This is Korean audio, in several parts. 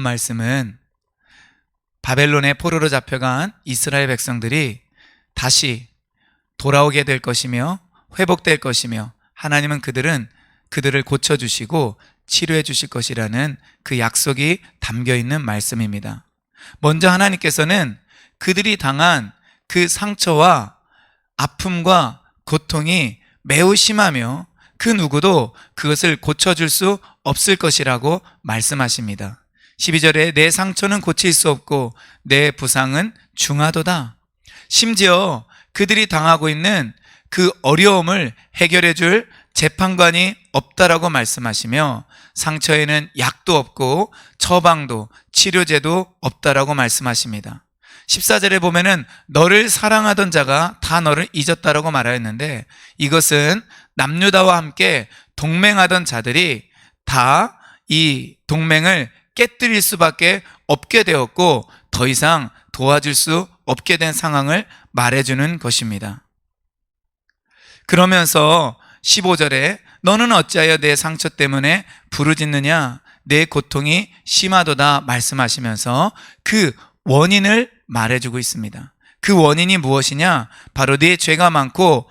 말씀은 바벨론의 포로로 잡혀간 이스라엘 백성들이 다시 돌아오게 될 것이며 회복될 것이며 하나님은 그들을 고쳐주시고 치료해 주실 것이라는 그 약속이 담겨 있는 말씀입니다. 먼저 하나님께서는 그들이 당한 그 상처와 아픔과 고통이 매우 심하며 그 누구도 그것을 고쳐줄 수 없을 것이라고 말씀하십니다. 12절에 내 상처는 고칠 수 없고 내 부상은 중하도다. 심지어 그들이 당하고 있는 그 어려움을 해결해 줄 재판관이 없다라고 말씀하시며 상처에는 약도 없고 처방도 치료제도 없다라고 말씀하십니다. 14절에 보면은 너를 사랑하던 자가 다 너를 잊었다라고 말하였는데 이것은 남유다와 함께 동맹하던 자들이 다 이 동맹을 깨뜨릴 수밖에 없게 되었고 더 이상 도와줄 수 없게 된 상황을 말해주는 것입니다. 그러면서 15절에 너는 어찌하여 내 상처 때문에 부르짖느냐 내 고통이 심하도다 말씀하시면서 그 원인을 말해주고 있습니다. 그 원인이 무엇이냐? 바로 내 죄가 많고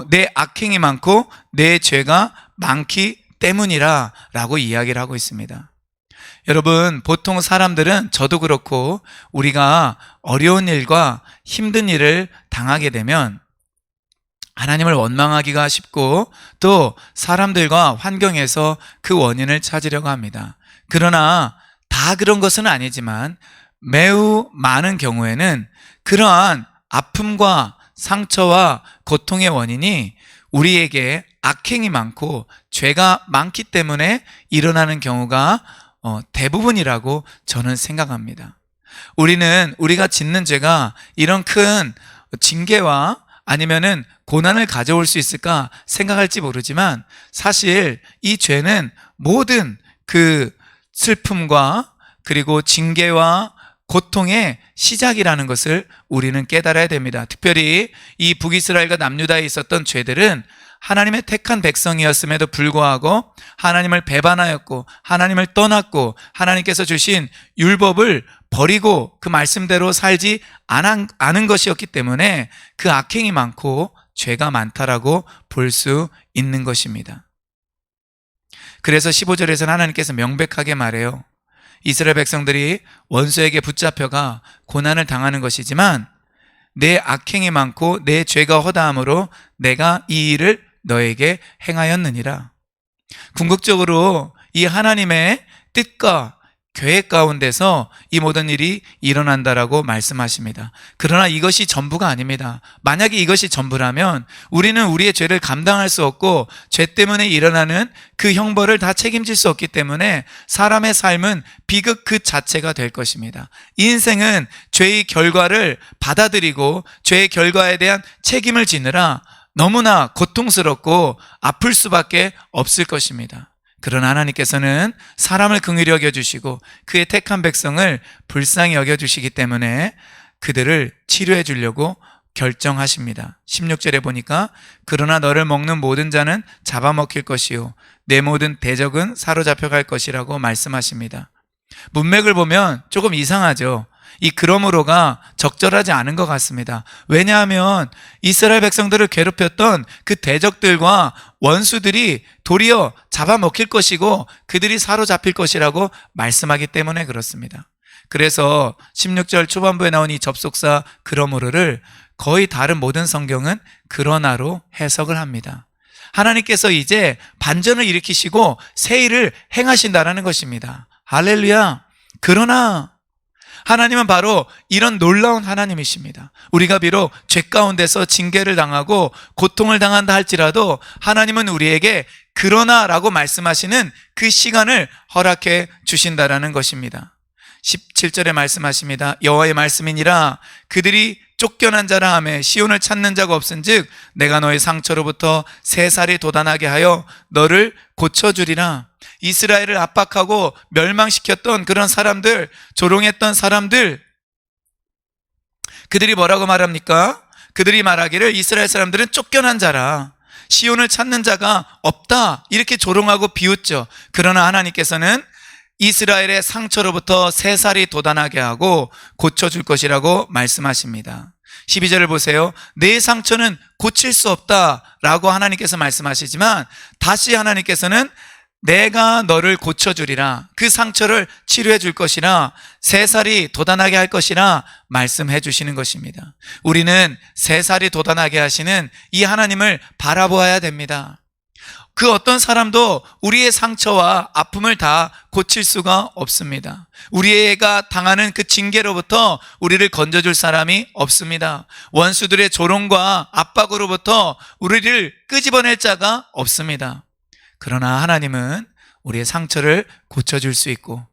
내 악행이 많고 내 죄가 많기 때문이라 라고 이야기를 하고 있습니다. 여러분, 보통 사람들은 저도 그렇고 우리가 어려운 일과 힘든 일을 당하게 되면 하나님을 원망하기가 쉽고 또 사람들과 환경에서 그 원인을 찾으려고 합니다. 그러나 다 그런 것은 아니지만 매우 많은 경우에는 그러한 아픔과 상처와 고통의 원인이 우리에게 악행이 많고 죄가 많기 때문에 일어나는 경우가 대부분이라고 저는 생각합니다. 우리가 짓는 죄가 이런 큰 징계와 아니면은 고난을 가져올 수 있을까 생각할지 모르지만 사실 이 죄는 모든 그 슬픔과 그리고 징계와 고통의 시작이라는 것을 우리는 깨달아야 됩니다. 특별히 이 북이스라엘과 남유다에 있었던 죄들은 하나님의 택한 백성이었음에도 불구하고 하나님을 배반하였고 하나님을 떠났고 하나님께서 주신 율법을 버리고 그 말씀대로 살지 않은 것이었기 때문에 그 악행이 많고 죄가 많다라고 볼 수 있는 것입니다. 그래서 15절에서는 하나님께서 명백하게 말해요. 이스라엘 백성들이 원수에게 붙잡혀가 고난을 당하는 것이지만 내 악행이 많고 내 죄가 허다함으로 내가 이 일을 너에게 행하였느니라. 궁극적으로 이 하나님의 뜻과 계획 가운데서 이 모든 일이 일어난다라고 말씀하십니다. 그러나 이것이 전부가 아닙니다. 만약에 이것이 전부라면 우리는 우리의 죄를 감당할 수 없고 죄 때문에 일어나는 그 형벌을 다 책임질 수 없기 때문에 사람의 삶은 비극 그 자체가 될 것입니다. 인생은 죄의 결과를 받아들이고 죄의 결과에 대한 책임을 지느라 너무나 고통스럽고 아플 수밖에 없을 것입니다. 그러나 하나님께서는 사람을 긍휼히 여겨주시고 그의 택한 백성을 불쌍히 여겨주시기 때문에 그들을 치료해 주려고 결정하십니다. 16절에 보니까 그러나 너를 먹는 모든 자는 잡아먹힐 것이요 내 모든 대적은 사로잡혀 갈 것이라고 말씀하십니다. 문맥을 보면 조금 이상하죠. 이 그러므로가 적절하지 않은 것 같습니다. 왜냐하면 이스라엘 백성들을 괴롭혔던 그 대적들과 원수들이 도리어 잡아먹힐 것이고 그들이 사로잡힐 것이라고 말씀하기 때문에 그렇습니다. 그래서 16절 초반부에 나온 이 접속사 그러므로를 거의 다른 모든 성경은 그러나로 해석을 합니다. 하나님께서 이제 반전을 일으키시고 새 일을 행하신다라는 것입니다. 할렐루야. 그러나 하나님은 바로 이런 놀라운 하나님이십니다. 우리가 비록 죄 가운데서 징계를 당하고 고통을 당한다 할지라도 하나님은 우리에게 그러나라고 말씀하시는 그 시간을 허락해 주신다라는 것입니다. 17절에 말씀하십니다. 여호와의 말씀이니라 그들이 쫓겨난 자라 하며 시온을 찾는 자가 없은즉 내가 너의 상처로부터 새 살이 돋아나게 하여 너를 고쳐주리라. 이스라엘을 압박하고 멸망시켰던 그런 사람들, 조롱했던 사람들, 그들이 뭐라고 말합니까? 그들이 말하기를 이스라엘 사람들은 쫓겨난 자라, 시온을 찾는 자가 없다, 이렇게 조롱하고 비웃죠. 그러나 하나님께서는 이스라엘의 상처로부터 새살이 돋아나게 하고 고쳐줄 것이라고 말씀하십니다. 12절을 보세요. 내 상처는 고칠 수 없다라고 하나님께서 말씀하시지만 다시 하나님께서는 내가 너를 고쳐주리라, 그 상처를 치료해 줄 것이라, 새살이 돋아나게 할 것이라 말씀해 주시는 것입니다. 우리는 새살이 돋아나게 하시는 이 하나님을 바라보아야 됩니다. 그 어떤 사람도 우리의 상처와 아픔을 다 고칠 수가 없습니다. 우리가 당하는 그 징계로부터 우리를 건져줄 사람이 없습니다. 원수들의 조롱과 압박으로부터 우리를 끄집어낼 자가 없습니다. 그러나 하나님은 우리의 상처를 고쳐줄 수 있고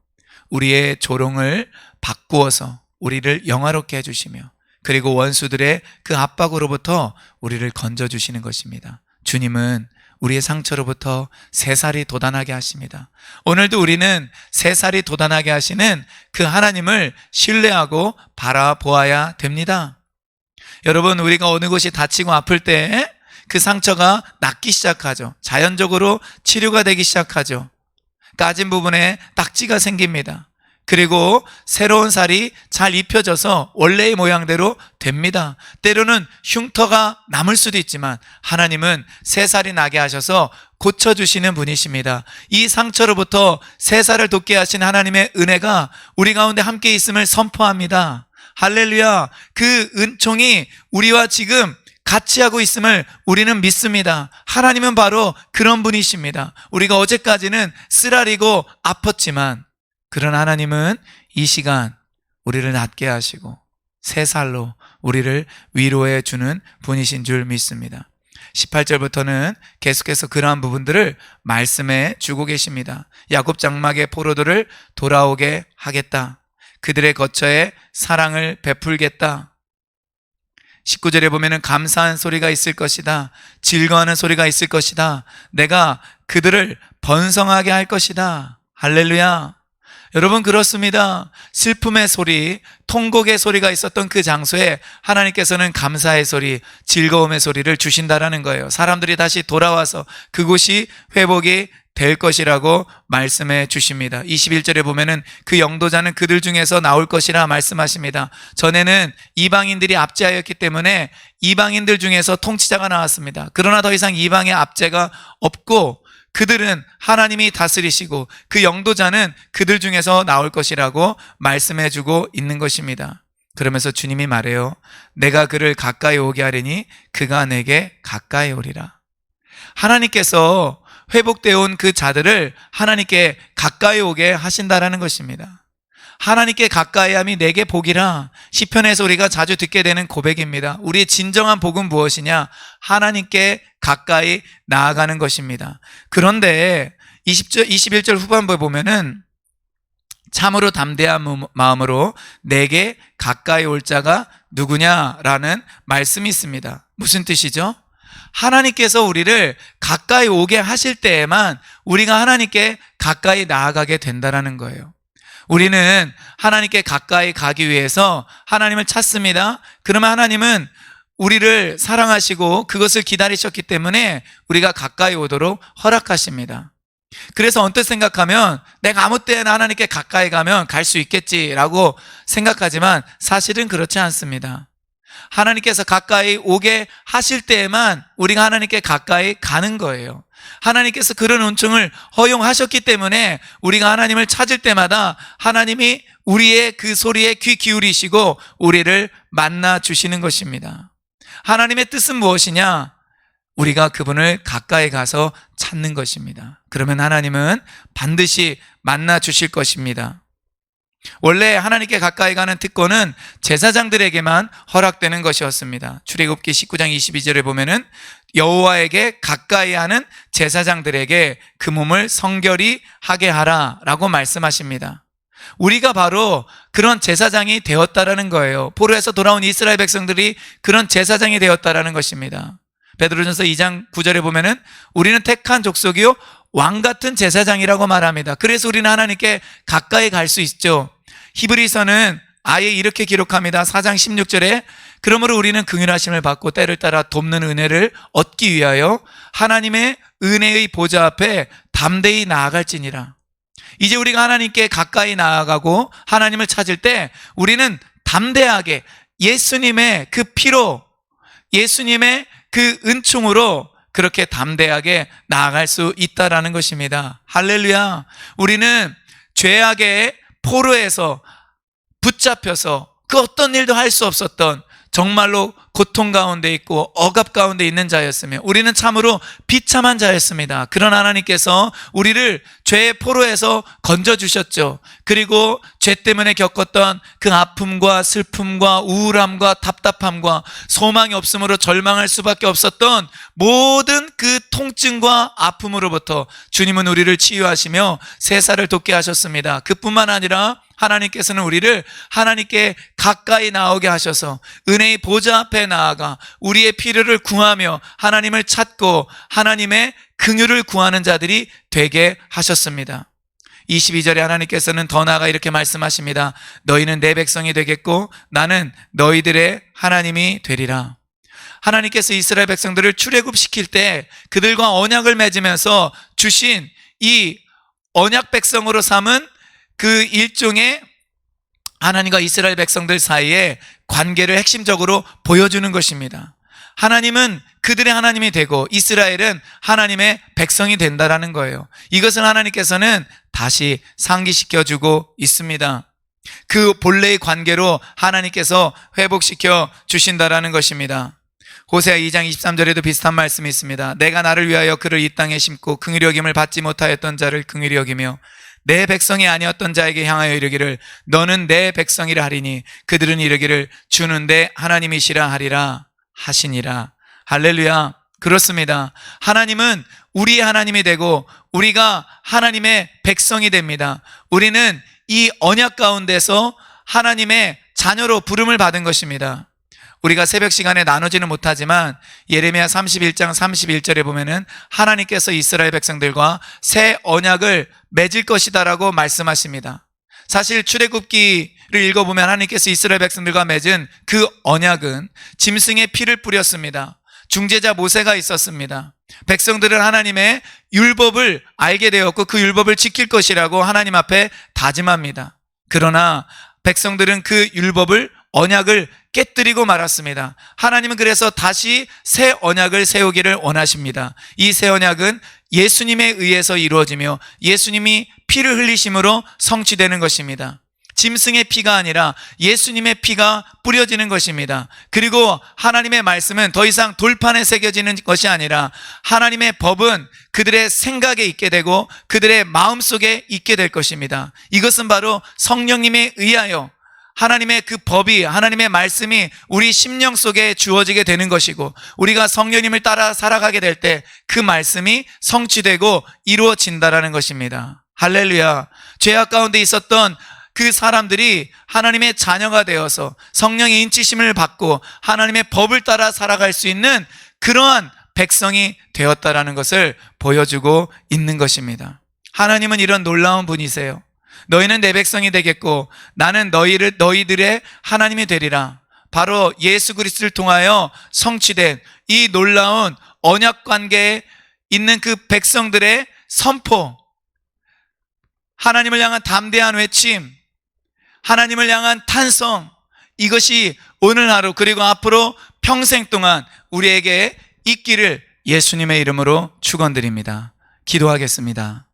우리의 조롱을 바꾸어서 우리를 영화롭게 해주시며 그리고 원수들의 그 압박으로부터 우리를 건져주시는 것입니다. 주님은 우리의 상처로부터 새살이 돋아나게 하십니다. 오늘도 우리는 새살이 돋아나게 하시는 그 하나님을 신뢰하고 바라보아야 됩니다. 여러분, 우리가 어느 곳이 다치고 아플 때 그 상처가 낫기 시작하죠. 자연적으로 치료가 되기 시작하죠. 까진 부분에 딱지가 생깁니다. 그리고 새로운 살이 잘 입혀져서 원래의 모양대로 됩니다. 때로는 흉터가 남을 수도 있지만 하나님은 새 살이 나게 하셔서 고쳐주시는 분이십니다. 이 상처로부터 새 살을 돋게 하신 하나님의 은혜가 우리 가운데 함께 있음을 선포합니다. 할렐루야. 그 은총이 우리와 지금 같이 하고 있음을 우리는 믿습니다. 하나님은 바로 그런 분이십니다. 우리가 어제까지는 쓰라리고 아팠지만 그런 하나님은 이 시간 우리를 낫게 하시고 새 살로 우리를 위로해 주는 분이신 줄 믿습니다. 18절부터는 계속해서 그러한 부분들을 말씀해 주고 계십니다. 야곱 장막의 포로들을 돌아오게 하겠다. 그들의 거처에 사랑을 베풀겠다. 19절에 보면은 감사한 소리가 있을 것이다. 즐거워하는 소리가 있을 것이다. 내가 그들을 번성하게 할 것이다. 할렐루야. 여러분, 그렇습니다. 슬픔의 소리, 통곡의 소리가 있었던 그 장소에 하나님께서는 감사의 소리, 즐거움의 소리를 주신다라는 거예요. 사람들이 다시 돌아와서 그곳이 회복이 될 것이라고 말씀해 주십니다. 21절에 보면은 그 영도자는 그들 중에서 나올 것이라 말씀하십니다. 전에는 이방인들이 압제하였기 때문에 이방인들 중에서 통치자가 나왔습니다. 그러나 더 이상 이방의 압제가 없고 그들은 하나님이 다스리시고 그 영도자는 그들 중에서 나올 것이라고 말씀해 주고 있는 것입니다. 그러면서 주님이 말해요. 내가 그를 가까이 오게 하리니 그가 내게 가까이 오리라. 하나님께서 회복되어 온 그 자들을 하나님께 가까이 오게 하신다라는 것입니다. 하나님께 가까이함이 내게 복이라. 시편에서 우리가 자주 듣게 되는 고백입니다. 우리의 진정한 복은 무엇이냐? 하나님께 가까이 나아가는 것입니다. 그런데 21절 후반부에 보면은 참으로 담대한 마음으로 내게 가까이 올 자가 누구냐라는 말씀이 있습니다. 무슨 뜻이죠? 하나님께서 우리를 가까이 오게 하실 때에만 우리가 하나님께 가까이 나아가게 된다라는 거예요. 우리는 하나님께 가까이 가기 위해서 하나님을 찾습니다. 그러면 하나님은 우리를 사랑하시고 그것을 기다리셨기 때문에 우리가 가까이 오도록 허락하십니다. 그래서 언뜻 생각하면 내가 아무 때나 하나님께 가까이 가면 갈 수 있겠지라고 생각하지만 사실은 그렇지 않습니다. 하나님께서 가까이 오게 하실 때에만 우리가 하나님께 가까이 가는 거예요. 하나님께서 그런 은총을 허용하셨기 때문에 우리가 하나님을 찾을 때마다 하나님이 우리의 그 소리에 귀 기울이시고 우리를 만나 주시는 것입니다. 하나님의 뜻은 무엇이냐? 우리가 그분을 가까이 가서 찾는 것입니다. 그러면 하나님은 반드시 만나 주실 것입니다. 원래 하나님께 가까이 가는 특권은 제사장들에게만 허락되는 것이었습니다. 출애굽기 19장 22절에 보면은 여호와에게 가까이 하는 제사장들에게 그 몸을 성결히 하게 하라라고 말씀하십니다. 우리가 바로 그런 제사장이 되었다라는 거예요. 포로에서 돌아온 이스라엘 백성들이 그런 제사장이 되었다라는 것입니다. 베드로전서 2장 9절에 보면은 우리는 택한 족속이요 왕 같은 제사장이라고 말합니다. 그래서 우리는 하나님께 가까이 갈 수 있죠. 히브리서는 아예 이렇게 기록합니다. 4장 16절에 그러므로 우리는 긍휼하심을 받고 때를 따라 돕는 은혜를 얻기 위하여 하나님의 은혜의 보좌 앞에 담대히 나아갈지니라. 이제 우리가 하나님께 가까이 나아가고 하나님을 찾을 때 우리는 담대하게 예수님의 그 피로, 예수님의 그 은총으로 그렇게 담대하게 나아갈 수 있다라는 것입니다. 할렐루야. 우리는 죄악의 포로에서 붙잡혀서 그 어떤 일도 할 수 없었던, 정말로 고통 가운데 있고 억압 가운데 있는 자였으며 우리는 참으로 비참한 자였습니다. 그러나 하나님께서 우리를 죄의 포로에서 건져주셨죠. 그리고 죄 때문에 겪었던 그 아픔과 슬픔과 우울함과 답답함과 소망이 없음으로 절망할 수밖에 없었던 모든 그 통증과 아픔으로부터 주님은 우리를 치유하시며 새살을 돋게 하셨습니다. 그뿐만 아니라 하나님께서는 우리를 하나님께 가까이 나오게 하셔서 은혜의 보좌 앞에 나아가 우리의 필요를 구하며 하나님을 찾고 하나님의 긍휼을 구하는 자들이 되게 하셨습니다. 22절에 하나님께서는 더 나아가 이렇게 말씀하십니다. 너희는 내 백성이 되겠고 나는 너희들의 하나님이 되리라. 하나님께서 이스라엘 백성들을 출애굽시킬 때 그들과 언약을 맺으면서 주신 이 언약 백성으로 삼은 그 일종의 하나님과 이스라엘 백성들 사이의 관계를 핵심적으로 보여주는 것입니다. 하나님은 그들의 하나님이 되고 이스라엘은 하나님의 백성이 된다라는 거예요. 이것을 하나님께서는 다시 상기시켜주고 있습니다. 그 본래의 관계로 하나님께서 회복시켜 주신다라는 것입니다. 호세아 2장 23절에도 비슷한 말씀이 있습니다. 내가 나를 위하여 그를 이 땅에 심고 긍휼히 여김을 받지 못하였던 자를 긍휼히 여기며 내 백성이 아니었던 자에게 향하여 이르기를 너는 내 백성이라 하리니 그들은 이르기를 주는 내 하나님이시라 하리라 하시니라. 할렐루야. 그렇습니다. 하나님은 우리의 하나님이 되고 우리가 하나님의 백성이 됩니다. 우리는 이 언약 가운데서 하나님의 자녀로 부름을 받은 것입니다. 우리가 새벽 시간에 나누지는 못하지만 예레미야 31장 31절에 보면은 하나님께서 이스라엘 백성들과 새 언약을 맺을 것이다라고 말씀하십니다. 사실 출애굽기를 읽어보면 하나님께서 이스라엘 백성들과 맺은 그 언약은 짐승의 피를 뿌렸습니다. 중재자 모세가 있었습니다. 백성들은 하나님의 율법을 알게 되었고 그 율법을 지킬 것이라고 하나님 앞에 다짐합니다. 그러나 백성들은 그 율법을 언약을 깨뜨리고 말았습니다. 하나님은 그래서 다시 새 언약을 세우기를 원하십니다. 이 새 언약은 예수님에 의해서 이루어지며 예수님이 피를 흘리심으로 성취되는 것입니다. 짐승의 피가 아니라 예수님의 피가 뿌려지는 것입니다. 그리고 하나님의 말씀은 더 이상 돌판에 새겨지는 것이 아니라 하나님의 법은 그들의 생각에 있게 되고 그들의 마음속에 있게 될 것입니다. 이것은 바로 성령님에 의하여 하나님의 그 법이, 하나님의 말씀이 우리 심령 속에 주어지게 되는 것이고 우리가 성령님을 따라 살아가게 될 때 그 말씀이 성취되고 이루어진다라는 것입니다. 할렐루야. 죄악 가운데 있었던 그 사람들이 하나님의 자녀가 되어서 성령의 인치심을 받고 하나님의 법을 따라 살아갈 수 있는 그러한 백성이 되었다라는 것을 보여주고 있는 것입니다. 하나님은 이런 놀라운 분이세요. 너희는 내 백성이 되겠고 나는 너희들의 하나님이 되리라. 바로 예수 그리스도를 통하여 성취된 이 놀라운 언약 관계에 있는 그 백성들의 선포, 하나님을 향한 담대한 외침, 하나님을 향한 탄성, 이것이 오늘 하루 그리고 앞으로 평생 동안 우리에게 있기를 예수님의 이름으로 축원드립니다. 기도하겠습니다.